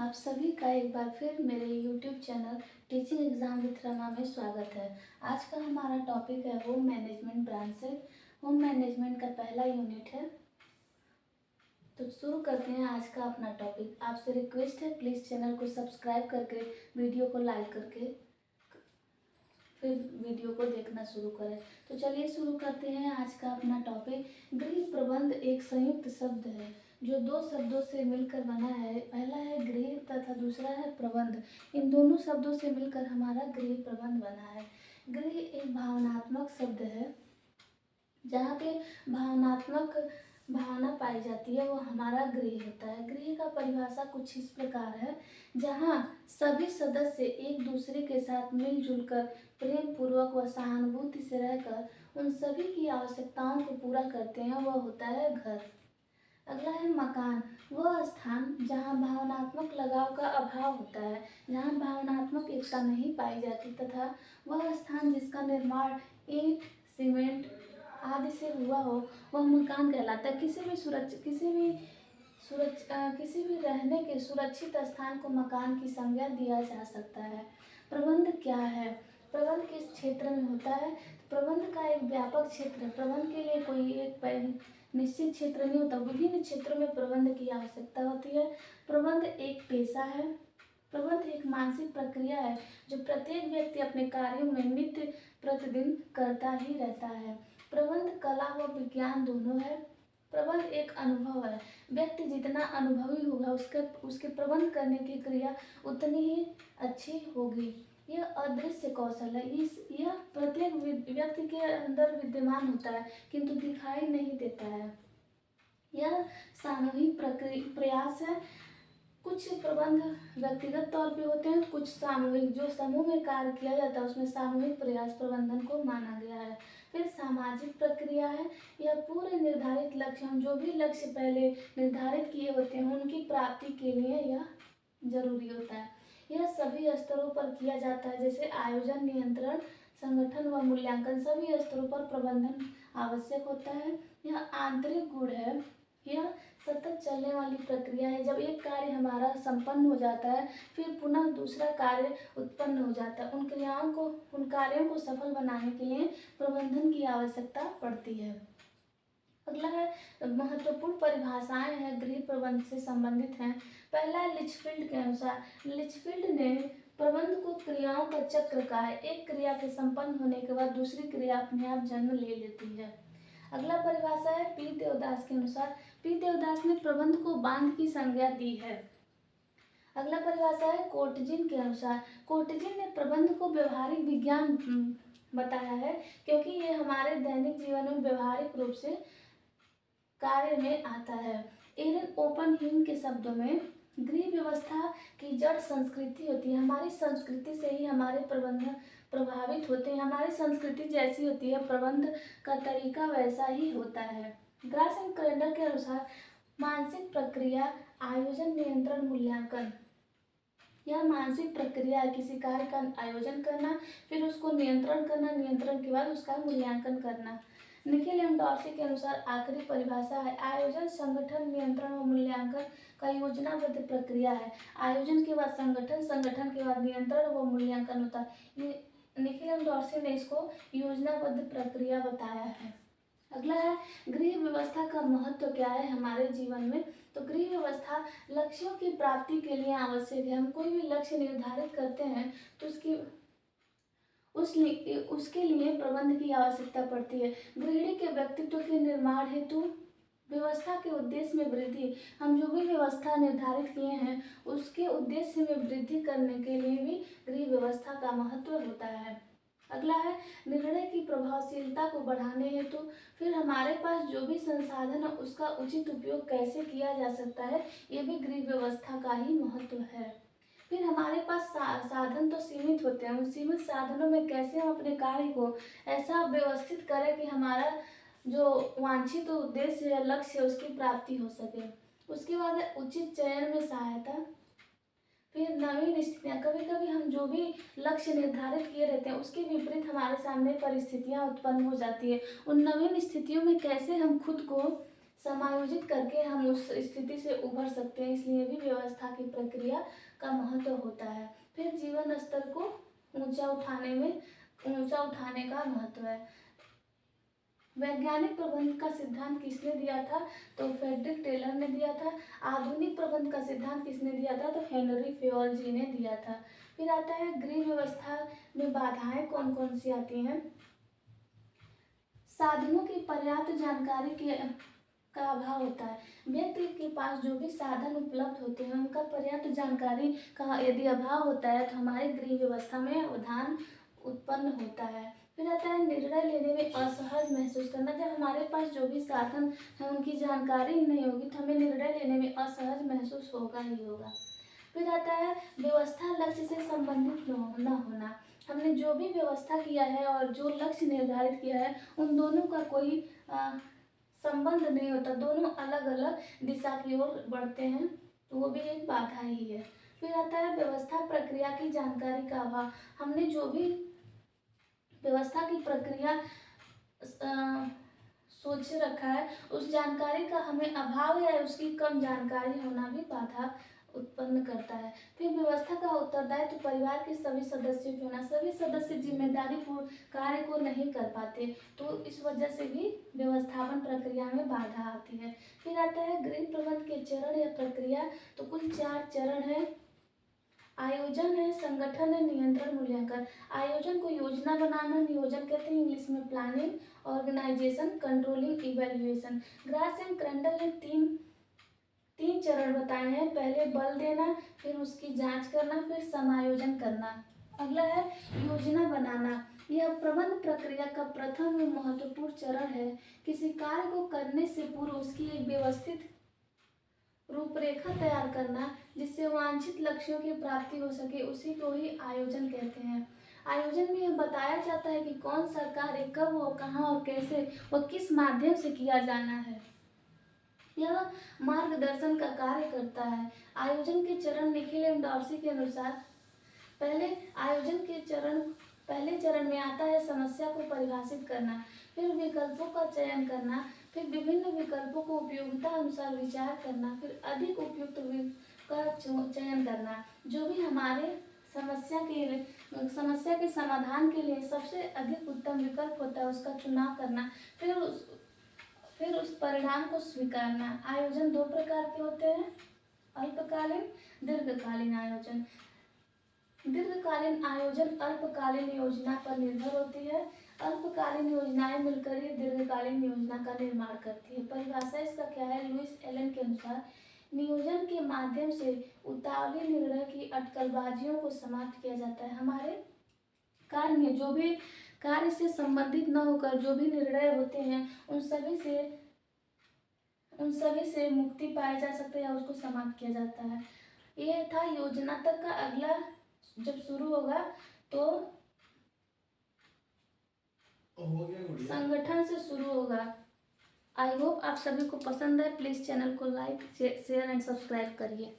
आप सभी का एक बार फिर मेरे YouTube channel teaching exam with Rama में स्वागत है। आज का हमारा टॉपिक है होम मैनेजमेंट ब्रांच से। होम मैनेजमेंट का पहला यूनिट है। तो शुरू करते हैं आज का अपना टॉपिक। आपसे रिक्वेस्ट है, प्लीज़ चैनल को सब्सक्राइब करके वीडियो को लाइक करके फिर वीडियो को देखना शुरू करें। तो चलिए शुरू करते हैं आज का अपना टॉपिक। गृह प्रबंध एक संयुक्त शब्द है जो दो शब्दों से मिलकर बना है। पहला है गृह तथा दूसरा है प्रबंध। इन दोनों शब्दों से मिलकर हमारा गृह प्रबंध बना है। गृह एक भावनात्मक शब्द है। जहाँ पे भावनात्मक भावना पाई जाती है वो हमारा गृह होता है। गृह का परिभाषा कुछ इस प्रकार है, जहाँ सभी सदस्य एक दूसरे के साथ मिलजुल कर प्रेम पूर्वक व सहानुभूति से रहकर उन सभी की आवश्यकताओं को पूरा करते हैं, वह होता है घर। अगला है मकान। वह स्थान जहाँ भावनात्मक लगाव का अभाव होता है, जहाँ भावनात्मक एकता नहीं पाई जाती, तथा वह स्थान जिसका निर्माण ईंट, सीमेंट आदि से हुआ हो, वह मकान कहलाता है। किसी भी रहने के सुरक्षित स्थान को मकान की संज्ञा दिया जा सकता है। प्रबंध क्या है? प्रबंध किस क्षेत्र में होता है? प्रबंध का एक व्यापक क्षेत्र है। प्रबंध के लिए कोई एक निश्चित क्षेत्र नहीं होता, विभिन्न क्षेत्रों में प्रबंध की आवश्यकता होती है। प्रबंध एक पेशा है। प्रबंध एक मानसिक प्रक्रिया है जो प्रत्येक व्यक्ति अपने कार्यों में नित्य प्रतिदिन करता ही रहता है। प्रबंध कला व विज्ञान दोनों है। प्रबंध एक अनुभव है। व्यक्ति जितना अनुभवी होगा उसके प्रबंध करने की क्रिया उतनी ही अच्छी होगी। यह अदृश्य कौशल है। यह प्रत्येक व्यक्ति के अंदर विद्यमान होता है किंतु दिखाई नहीं देता है। यह सामूहिक प्रयास है। कुछ प्रबंध व्यक्तिगत तौर पे होते हैं, कुछ सामूहिक, जो समूह में कार्य किया जाता है उसमें सामूहिक प्रयास प्रबंधन को माना गया है। फिर सामाजिक प्रक्रिया है। यह पूरे निर्धारित लक्ष्य, हम जो भी लक्ष्य पहले निर्धारित किए होते हैं उनकी प्राप्ति के लिए यह जरूरी होता है। यह सभी स्तरों पर किया जाता है, जैसे आयोजन, नियंत्रण, संगठन व मूल्यांकन। सभी स्तरों पर प्रबंधन आवश्यक होता है। यह आंतरिक गुण है। यह सतत चलने वाली प्रक्रिया है। जब एक कार्य हमारा संपन्न हो जाता है फिर पुनः दूसरा कार्य उत्पन्न हो जाता है। उन कार्यों को सफल बनाने के लिए प्रबंधन की आवश्यकता पड़ती है। अगला है महत्वपूर्ण परिभाषाएं हैं गृह प्रबंध से संबंधित हैं। पहला है लिचफील्ड के अनुसार। लिचफील्ड ने प्रबंध को क्रियाओं का चक्र कहा है। एक क्रिया के संपन्न होने के बाद दूसरी क्रिया अपने आप जन्म ले लेती है। अगला परिभाषा है पी देवदास के अनुसार। पी देवदास ने प्रबंध को बांध की संज्ञा दी है। अगला परिभाषा है कोटजिन के अनुसार। कोटजिन ने प्रबंध को व्यवहारिक विज्ञान बताया है, क्योंकि ये हमारे दैनिक जीवन में व्यवहारिक रूप से कार्य में आता है। एरन ओपनहीम के शब्दों में गृह व्यवस्था की जड़ संस्कृति होती है। हमारी संस्कृति से ही हमारे प्रबंध प्रभावित होते हैं। हमारी संस्कृति जैसी होती है प्रबंध का तरीका वैसा ही होता है। ग्रास एंड कैलेंडर के अनुसार मानसिक प्रक्रिया, आयोजन, नियंत्रण, मूल्यांकन। यह मानसिक प्रक्रिया है किसी कार्य का आयोजन करना, फिर उसको नियंत्रण करना, नियंत्रण के बाद उसका मूल्यांकन करना। निखिल एम डॉर्सी के अनुसार आखिरी परिभाषा है आयोजन, संगठन, नियंत्रण और मूल्यांकन का योजनाबद्ध प्रक्रिया है। आयोजन के बाद संगठन, संगठन के बाद नियंत्रण व मूल्यांकन होता है। निखिल एम डॉर्सी ने इसको योजनाबद्ध प्रक्रिया बताया है। अगला है गृह व्यवस्था का महत्व क्या है हमारे जीवन में। तो गृह व्यवस्था लक्ष्यों की प्राप्ति के लिए आवश्यक है। हम कोई भी लक्ष्य निर्धारित करते हैं तो उसके लिए प्रबंध की आवश्यकता पड़ती है। गृहिणी के व्यक्तित्व के निर्माण हेतु व्यवस्था के उद्देश्य में वृद्धि, हम जो भी व्यवस्था निर्धारित किए हैं उसके उद्देश्य में वृद्धि करने के लिए भी गृह व्यवस्था का महत्व होता है। अगला है निर्णय की प्रभावशीलता को बढ़ाने हेतु, फिर हमारे पास जो भी संसाधन है उसका उचित उपयोग कैसे किया जा सकता है, ये भी गृह व्यवस्था का ही महत्व है। फिर हमारे पास साधन तो सीमित होते हैं, उन सीमित साधनों में कैसे हम अपने कार्य को ऐसा व्यवस्थित करें कि हमारा जो वांछित उद्देश्य है, लक्ष्य है, उसकी प्राप्ति हो सके। उसके बाद है उचित चयन में सहायता। फिर नवीन स्थितियाँ, कभी कभी हम जो भी लक्ष्य निर्धारित किए रहते हैं उसके विपरीत हमारे सामने परिस्थितियाँ उत्पन्न हो जाती है। उन नवीन स्थितियों में कैसे हम खुद को समायोजित करके हम उस स्थिति से उभर सकते हैं, इसलिए भी व्यवस्था की प्रक्रिया का महत्व होता है। फिर जीवन स्तर को ऊंचा उठाने का महत्व है। वैज्ञानिक प्रबंध का सिद्धांत किसने दिया था? तो फ्रेडरिक टेलर ने दिया था। आधुनिक प्रबंध का सिद्धांत किसने दिया था? तो हेनरी फेयोल जी ने दिया था। फिर आता है गृह व्यवस्था में बाधाएं कौन कौन सी आती हैं? साधनों की पर्याप्त जानकारी का अभाव होता है। व्यक्ति के पास जो भी साधन उपलब्ध होते हैं उनका पर्याप्त जानकारी का यदि अभाव होता है तो हमारी गृह व्यवस्था में अवधान उत्पन्न होता है। फिर आता है निर्णय लेने में असहज महसूस करना। जब हमारे पास जो भी साधन है उनकी जानकारी ही नहीं होगी तो हमें निर्णय लेने में असहज महसूस होगा ही होगा। फिर आता है व्यवस्था लक्ष्य से संबंधित न होना। हमने जो भी व्यवस्था किया है और जो लक्ष्य निर्धारित किया है उन दोनों का कोई संबंध नहीं होता, दोनों अलग अलग दिशा की ओर बढ़ते हैं, तो वो भी एक बाधा ही है। फिर आता है व्यवस्था प्रक्रिया की जानकारी का अभाव। हमने जो भी व्यवस्था की प्रक्रिया सोच रखा है उस जानकारी का हमें अभाव या उसकी कम जानकारी होना भी बाधा उत्पन्न करता है। फिर व्यवस्था का उत्तरदायित्व परिवार के सभी सदस्यों की होना। सभी सदस्य जिम्मेदारी पूर्ण कार्य को नहीं कर पाते तो इस वजह से भी व्यवस्थापन प्रक्रिया में बाधा आती है। फिर आता है गृह प्रबंध के चरण या प्रक्रिया। तो कुल 4 चरण है। आयोजन है, संगठन है, नियंत्रण, मूल्यांकन। आयोजन को योजना बनाना नियोजन कहते हैं, इंग्लिश में planning, organisation, controlling, evaluation. Gross and Crandall ने तीन चरण बताए हैं। पहले बल देना, फिर उसकी जांच करना, फिर समायोजन करना। अगला है योजना बनाना। यह प्रबंध प्रक्रिया का प्रथम और महत्वपूर्ण चरण है। किसी कार्य को करने से पूर्व उसकी एक व्यवस्थित रूपरेखा तैयार करना जिससे वांछित लक्ष्यों की प्राप्ति हो सके, उसी को ही आयोजन कहते हैं। आयोजन में यह बताया जाता है कि कौन सा कार्य कब और कहाँ और कैसे और किस माध्यम से किया जाना है। यह मार्गदर्शन का कार्य करता है। आयोजन के चरण निखिल एवं डॉर्सी के अनुसार पहले चरण में आता है समस्या को परिभाषित करना, फिर विकल्पों का चयन करना, फिर विभिन्न विकल्पों को उपयोगिता अनुसार विचार करना, फिर अधिक उपयुक्त का चयन करना। जो भी हमारे समस्या के समाधान के लिए सबसे अधिक उत्तम विकल्प होता है उसका चुनाव करना, फिर उस परिणाम को स्वीकारना। आयोजन 2 प्रकार के होते हैं, अल्पकालीन, दीर्घकालीन आयोजन। दीर्घकालीन आयोजन अल्पकालीन योजना पर निर्भर होती है। अल्पकालीन योजनाएं मिलकर ही दीर्घकालीन योजना का निर्माण करती है। परिभाषा इसका क्या है? लुईस एलन के अनुसार नियोजन के माध्यम से उतावली निर्णय की अटकलबाजियों को समाप्त किया जाता है। हमारे कार्य में जो भी कार्य से संबंधित न होकर जो भी निर्णय होते हैं उन सभी से मुक्ति पाई जा सकती है या उसको समाप्त किया जाता है। ये था योजना तक का। अगला जब शुरू होगा तो संगठन से शुरू होगा। आई होप आप सभी को पसंद है। प्लीज़ चैनल को लाइक, शेयर एंड सब्सक्राइब करिए।